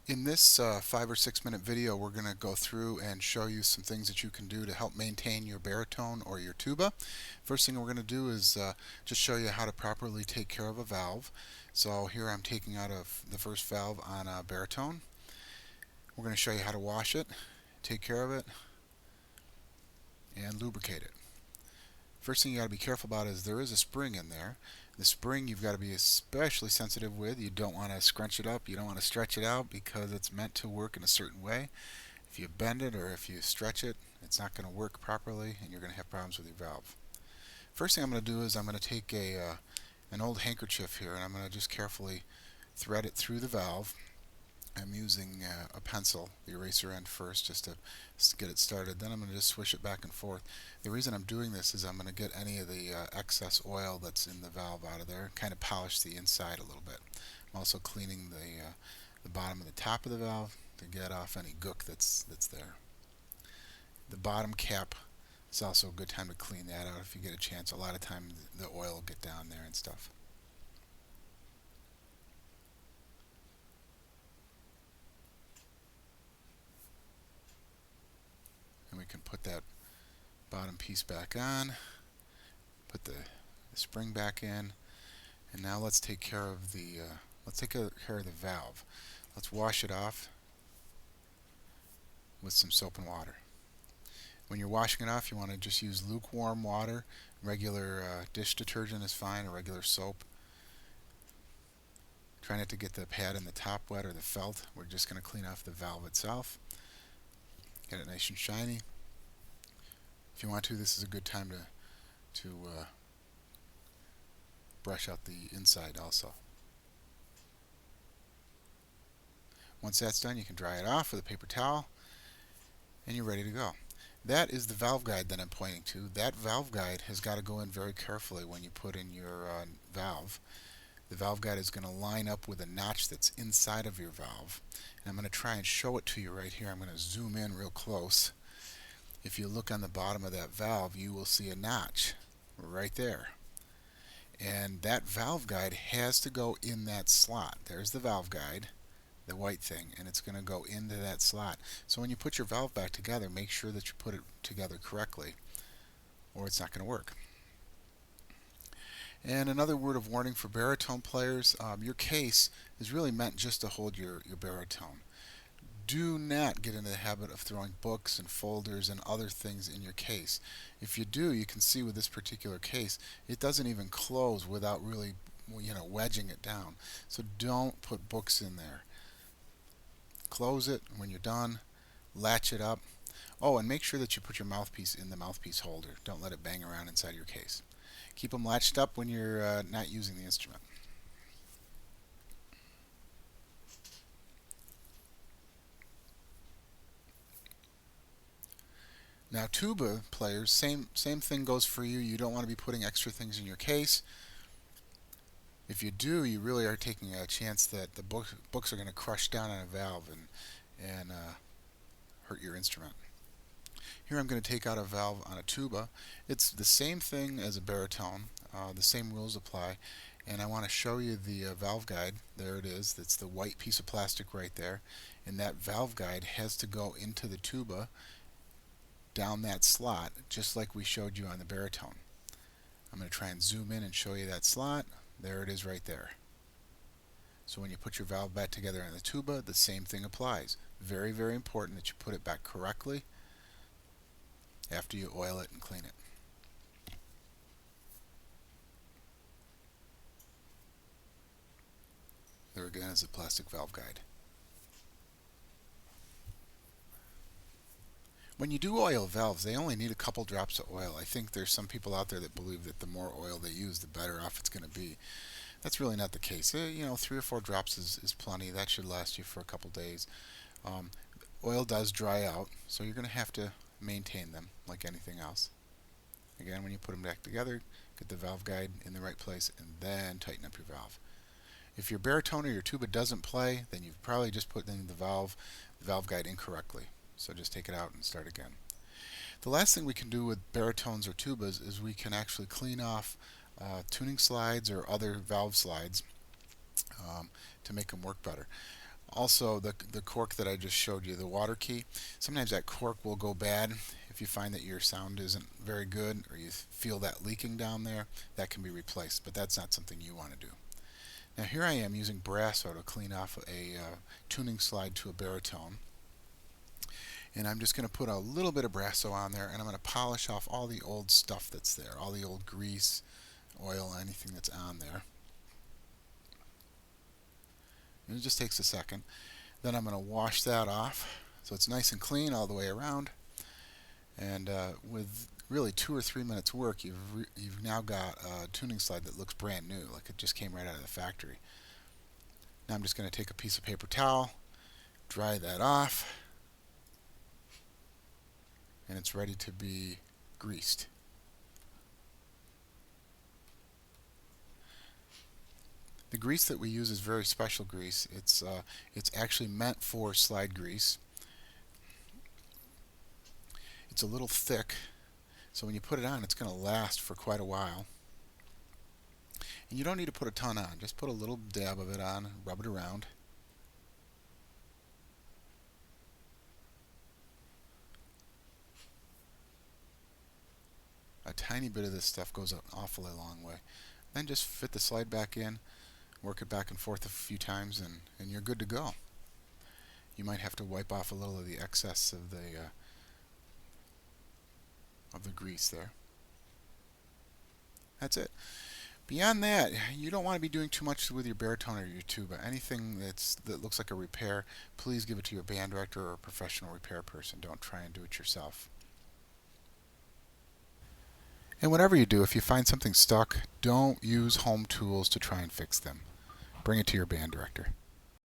In this 5 or 6 minute video, we're going to go through and show you some things that you can do to help maintain your baritone or your tuba. First thing we're going to do is just show you how to properly take care of a valve. So here I'm taking out of the first valve on a baritone. We're going to show you how to wash it, take care of it, and lubricate it. First thing you got to be careful about is there is a spring in there. The spring you've got to be especially sensitive with. You don't want to scrunch it up. You don't want to stretch it out because it's meant to work in a certain way. If you bend it or if you stretch it, it's not going to work properly and you're going to have problems with your valve. First thing I'm going to do is I'm going to take an old handkerchief here and I'm going to just carefully thread it through the valve. I'm using a pencil, the eraser end first, just to get it started. Then I'm going to just swish it back and forth. The reason I'm doing this is I'm going to get any of the excess oil that's in the valve out of there, kind of polish the inside a little bit. I'm also cleaning the bottom and the top of the valve to get off any gook that's there. The bottom cap is also a good time to clean that out if you get a chance. A lot of times the oil will get down there and stuff. And we can put that bottom piece back on, put the spring back in, and now let's take care of the valve. Let's wash it off with some soap and water. When you're washing it off, you want to just use lukewarm water. Regular dish detergent is fine, or regular soap. Try not to get the pad in the top wet or the felt. We're just going to clean off the valve itself. Get it nice and shiny. If you want to, this is a good time to brush out the inside also. Once that's done, you can dry it off with a paper towel and you're ready to go. That is the valve guide that I'm pointing to. That valve guide has got to go in very carefully when you put in your valve. The valve guide is going to line up with a notch that's inside of your valve. And I'm going to try and show it to you right here. I'm going to zoom in real close. If you look on the bottom of that valve, you will see a notch right there. And that valve guide has to go in that slot. There's the valve guide, the white thing, and it's going to go into that slot. So when you put your valve back together, make sure that you put it together correctly or it's not going to work. And another word of warning for baritone players, your case is really meant just to hold your baritone. Do not get into the habit of throwing books and folders and other things in your case. If you do, you can see with this particular case, it doesn't even close without really, wedging it down. So don't put books in there. Close it when you're done, latch it up. Oh, and make sure that you put your mouthpiece in the mouthpiece holder. Don't let it bang around inside your case. Keep them latched up when you're not using the instrument. Now tuba players, same thing goes for you. You don't want to be putting extra things in your case. If you do, you really are taking a chance that the books are going to crush down on a valve and hurt your instrument. Here I'm going to take out a valve on a tuba. It's the same thing as a baritone. The same rules apply. And I want to show you the valve guide. There it is. That's the white piece of plastic right there. And that valve guide has to go into the tuba down that slot, just like we showed you on the baritone. I'm going to try and zoom in and show you that slot. There it is right there. So when you put your valve back together in the tuba, the same thing applies. Very, very important that you put it back correctly after you oil it and clean it. There again is a plastic valve guide. When you do oil valves, they only need a couple drops of oil. I think there's some people out there that believe that the more oil they use, the better off it's going to be. That's really not the case. 3 or 4 drops is plenty. That should last you for a couple days. Um, Oil does dry out, so you're going to have to maintain them like anything else. Again, when you put them back together, get the valve guide in the right place and then tighten up your valve. If your baritone or your tuba doesn't play, then you've probably just put in the valve guide incorrectly. So just take it out and start again. The last thing we can do with baritones or tubas is we can actually clean off tuning slides or other valve slides to make them work better. Also, the cork that I just showed you, the water key, sometimes that cork will go bad. If you find that your sound isn't very good or you feel that leaking down there, that can be replaced, but that's not something you want to do. Now here I am using Brasso to clean off a tuning slide to a baritone. And I'm just going to put a little bit of Brasso on there, and I'm going to polish off all the old stuff that's there, all the old grease, oil, anything that's on there. And it just takes a second. Then I'm going to wash that off so it's nice and clean all the way around. And with really 2 or 3 minutes work, you've now got a tuning slide that looks brand new, like it just came right out of the factory. Now I'm just going to take a piece of paper towel, dry that off, and it's ready to be greased. The grease that we use is very special grease. It's actually meant for slide grease. It's a little thick, so when you put it on, it's going to last for quite a while. And you don't need to put a ton on. Just put a little dab of it on, rub it around. A tiny bit of this stuff goes an awfully long way. Then just fit the slide back in, work it back and forth a few times, and you're good to go. You might have to wipe off a little of the excess of the grease there. That's it. Beyond that, you don't want to be doing too much with your baritone or your tuba. Anything that looks like a repair, please give it to your band director or a professional repair person. Don't try and do it yourself. And whatever you do, if you find something stuck, don't use home tools to try and fix them. Bring it to your band director.